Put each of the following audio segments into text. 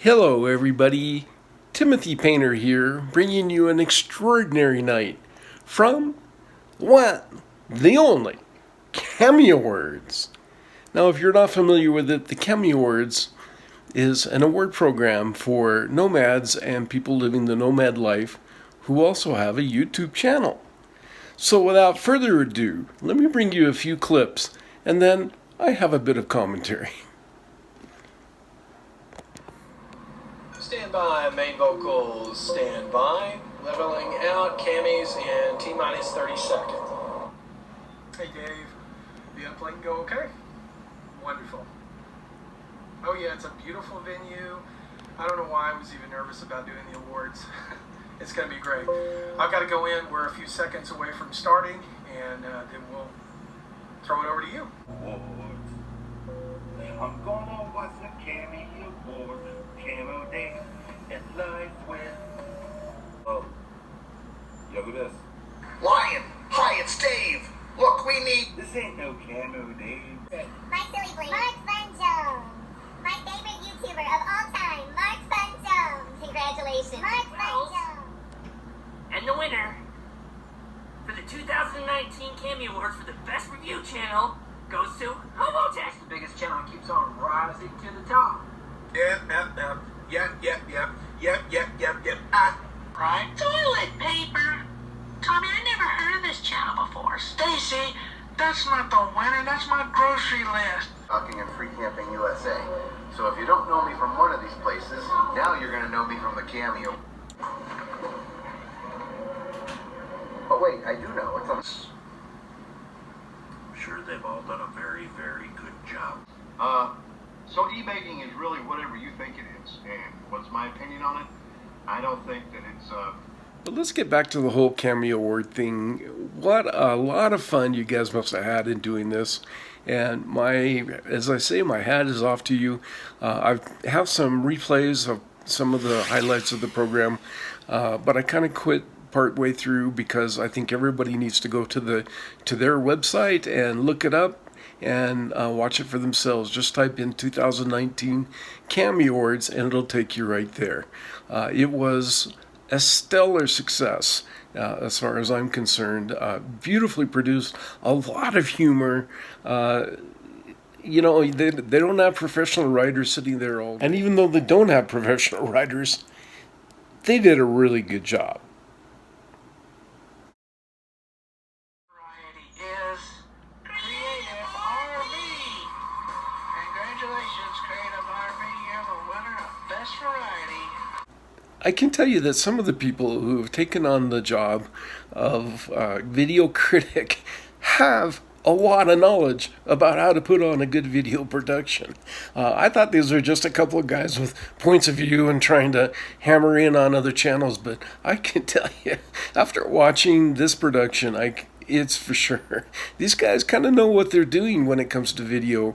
Hello everybody, Timothy Painter here, bringing you an extraordinary night from the only Cammy Awards. Now if you're not familiar with it, the Cammy Awards is an award program for nomads and people living the nomad life who also have a YouTube channel. So without further ado, let me bring you a few clips and then I have a bit of commentary. Stand by, main vocals, stand by. Leveling out, Cammy's in T-minus 30 seconds. Hey Dave, the uplink go okay? Wonderful. Oh yeah, it's a beautiful venue. I don't know why I was even nervous about doing the awards. It's going to be great. I've got to go in. We're a few seconds away from starting, and then we'll throw it over to you. I'm gonna watch the Cammy Awards, Camo Dave and Life with. Oh, yo, who this? Lion, hi, it's Dave. Look, we need. This ain't no Camo Dave. My silly blade. Mark Fun Jones. My favorite YouTuber of all time, Mark Fun Jones. Congratulations. Mark Fun Jones. And the winner for the 2019 Cammy Awards for the Best Review Channel goes to HOWA. The biggest channel keeps on rising to the top. Yep. Right? Toilet paper. Tommy, I never heard of this channel before. Stacy, that's not the winner, that's my grocery list. Talking in Free Camping USA. So if you don't know me from one of these places, now you're gonna know me from the Cameo. But wait, I do know. It's on. I'm sure they've all done a very, very good job. So e-baking is really whatever you think it is. And what's my opinion on it? I don't think that it's, But let's get back to the whole Cammy Award thing. What a lot of fun you guys must have had in doing this. And as I say, my hat is off to you. I have some replays of some of the highlights of the program, but I kind of quit partway through because I think everybody needs to go to their website and look it up and watch it for themselves. Just type in 2019 Cammy Awards and it'll take you right there. It was a stellar success as far as I'm concerned. Beautifully produced, a lot of humor. You know, they don't have professional writers sitting there all day. And even though they don't have professional writers, they did a really good job. Variety is Creative RV. Congratulations, Creative RV, you're the winner of Best Variety. I can tell you that some of the people who have taken on the job of video critic have a lot of knowledge about how to put on a good video production. I thought these were just a couple of guys with points of view and trying to hammer in on other channels, but I can tell you, after watching this production, it's for sure. These guys kind of know what they're doing when it comes to video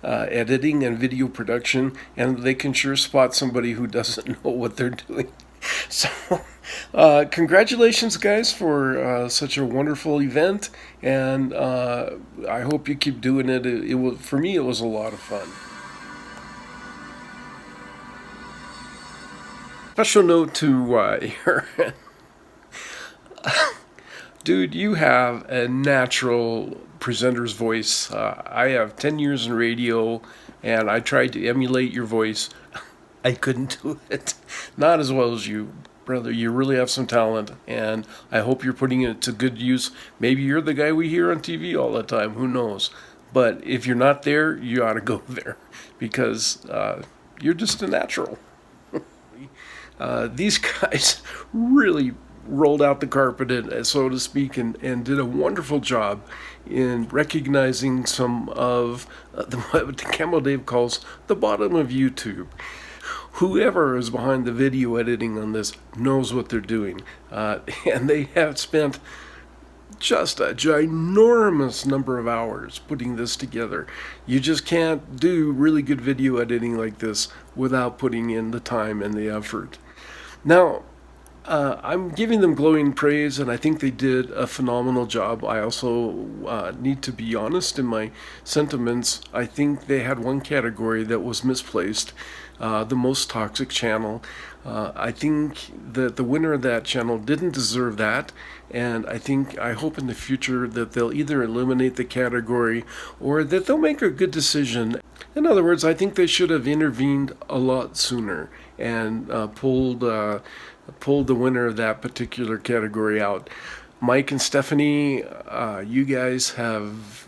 editing and video production, and they can sure spot somebody who doesn't know what they're doing. So congratulations guys for such a wonderful event, and I hope you keep doing it. For me it was a lot of fun. Special note to Arron. Dude, you have a natural presenter's voice. I have 10 years in radio, and I tried to emulate your voice. I couldn't do it. Not as well as you, brother. You really have some talent, and I hope you're putting it to good use. Maybe you're the guy we hear on TV all the time. Who knows? But if you're not there, you ought to go there, because you're just a natural. These guys really rolled out the carpet, so to speak, and did a wonderful job in recognizing some of what Camo Dave calls the bottom of YouTube. Whoever is behind the video editing on this knows what they're doing, and they have spent just a ginormous number of hours putting this together. You just can't do really good video editing like this without putting in the time and the effort. Now, I'm giving them glowing praise, and I think they did a phenomenal job. I also need to be honest in my sentiments. I think they had one category that was misplaced. the most toxic channel. I think that the winner of that channel didn't deserve that, and I hope in the future that they'll either eliminate the category or that they'll make a good decision. In other words, I think they should have intervened a lot sooner and pulled the winner of that particular category out. Mike and Stephanie, you guys have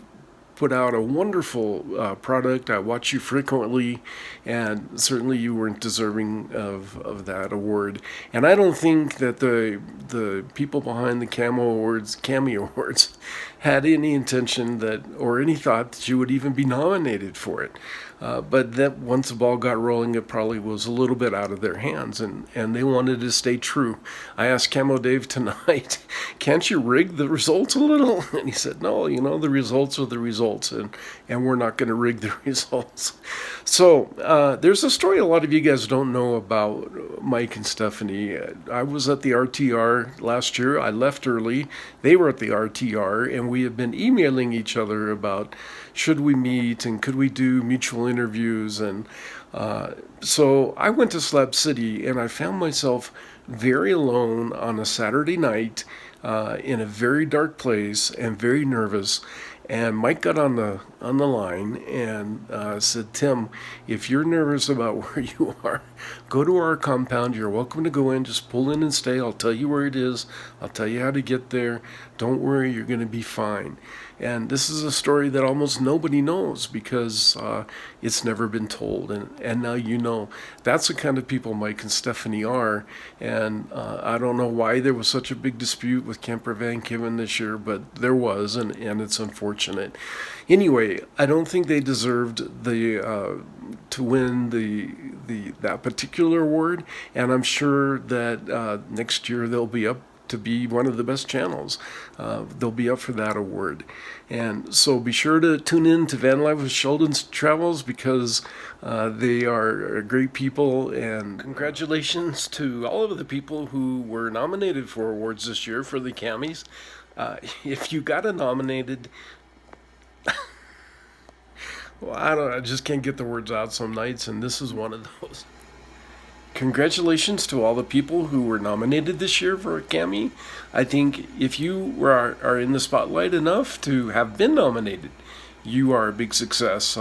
put out a wonderful product. I watch you frequently, and certainly you weren't deserving of that award. And I don't think that the people behind the Cammy Awards had any intention that, or any thought that you would even be nominated for it. But that once the ball got rolling, it probably was a little bit out of their hands, and they wanted to stay true. I asked Camo Dave tonight, can't you rig the results a little? And he said, no, the results are the results, and we're not going to rig the results. So there's a story a lot of you guys don't know about Mike and Stephanie. I was at the RTR last year. I left early. They were at the RTR, and we have been emailing each other about should we meet and could we do mutual interviews. And so I went to Slab City, and I found myself very alone on a Saturday night in a very dark place and very nervous. And Mike got on the line and said, Tim, if you're nervous about where you are, go to our compound. You're welcome to go in. Just pull in and stay. I'll tell you where it is. I'll tell you how to get there. Don't worry, you're going to be fine. And this is a story that almost nobody knows because it's never been told. And now you know. That's the kind of people Mike and Stephanie are. And I don't know why there was such a big dispute with Camper Van Kevin this year, but there was, and it's unfortunate. Anyway, I don't think they deserved to win that particular award, and I'm sure that next year they'll be up to be one of the best channels. They'll be up for that award. And so be sure to tune in to Van Life with Sheldon's Travels because they are great people. And congratulations to all of the people who were nominated for awards this year for the Cammies. If you got nominated, well, I just can't get the words out some nights, and this is one of those. Congratulations to all the people who were nominated this year for a Cammy. I think if you are in the spotlight enough to have been nominated, you are a big success.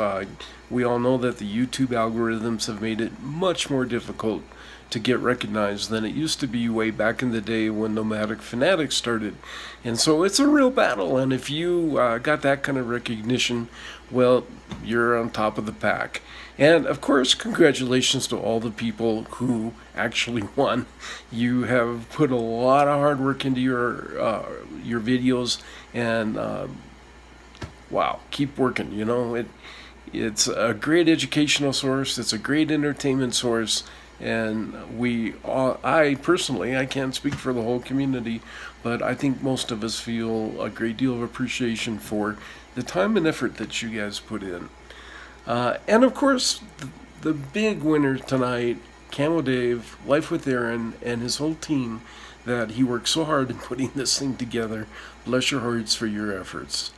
We all know that the YouTube algorithms have made it much more difficult to get recognized than it used to be way back in the day when Nomadic Fanatics started. And so it's a real battle, and if you got that kind of recognition, well, you're on top of the pack. And of course, congratulations to all the people who actually won. You have put a lot of hard work into your videos, and wow, keep working. It's a great educational source. It's a great entertainment source. And I personally, I can't speak for the whole community, but I think most of us feel a great deal of appreciation for the time and effort that you guys put in. And of course, the big winner tonight, Camo Dave, Life with Arron, and his whole team that he worked so hard in putting this thing together. Bless your hearts for your efforts.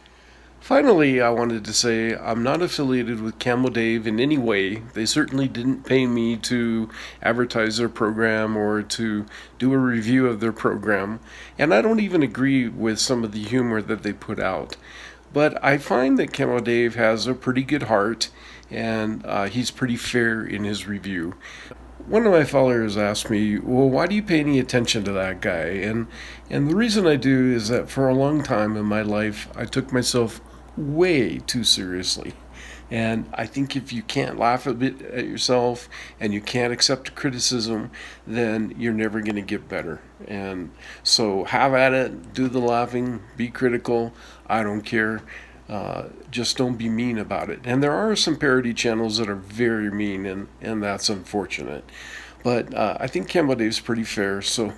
Finally, I wanted to say I'm not affiliated with Camo Dave in any way. They certainly didn't pay me to advertise their program or to do a review of their program, and I don't even agree with some of the humor that they put out. But I find that Camo Dave has a pretty good heart, and he's pretty fair in his review. One of my followers asked me, well, why do you pay any attention to that guy? And the reason I do is that for a long time in my life, I took myself way too seriously. And I think if you can't laugh a bit at yourself and you can't accept criticism, then you're never going to get better. And so have at it, do the laughing, be critical, I don't care. Just don't be mean about it. And there are some parody channels that are very mean, and that's unfortunate. But I think Camo Dave's pretty fair, so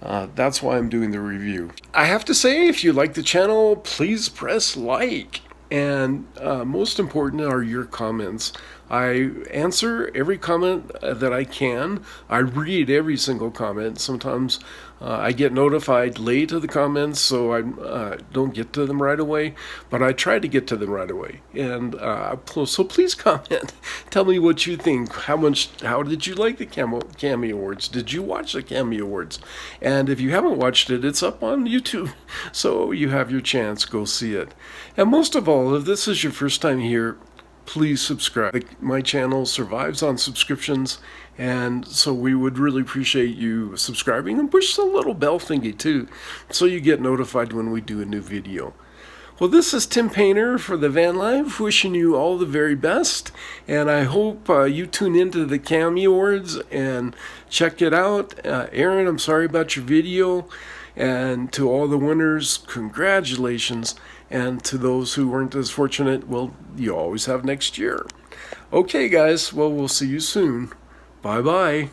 that's why I'm doing the review. I have to say, if you like the channel, please press like. And most important are your comments. I answer every comment that I can. I read every single comment. Sometimes I get notified late of the comments, so I don't get to them right away, but I try to get to them right away. And so please comment. Tell me what you think. How did you like the Cammy Awards? Did you watch the Cammy Awards? And if you haven't watched it, it's up on YouTube, so you have your chance. Go see it. And most of all, if this is your first time here, please subscribe. My channel survives on subscriptions, and so we would really appreciate you subscribing, and push the little bell thingy too, so you get notified when we do a new video. Well, this is Tim Painter for the Van Life, wishing you all the very best, and I hope you tune into the Cammy Awards and check it out. Arron, I'm sorry about your video, and to all the winners, congratulations. And to those who weren't as fortunate, well, you always have next year. Okay, guys, well, we'll see you soon. Bye-bye.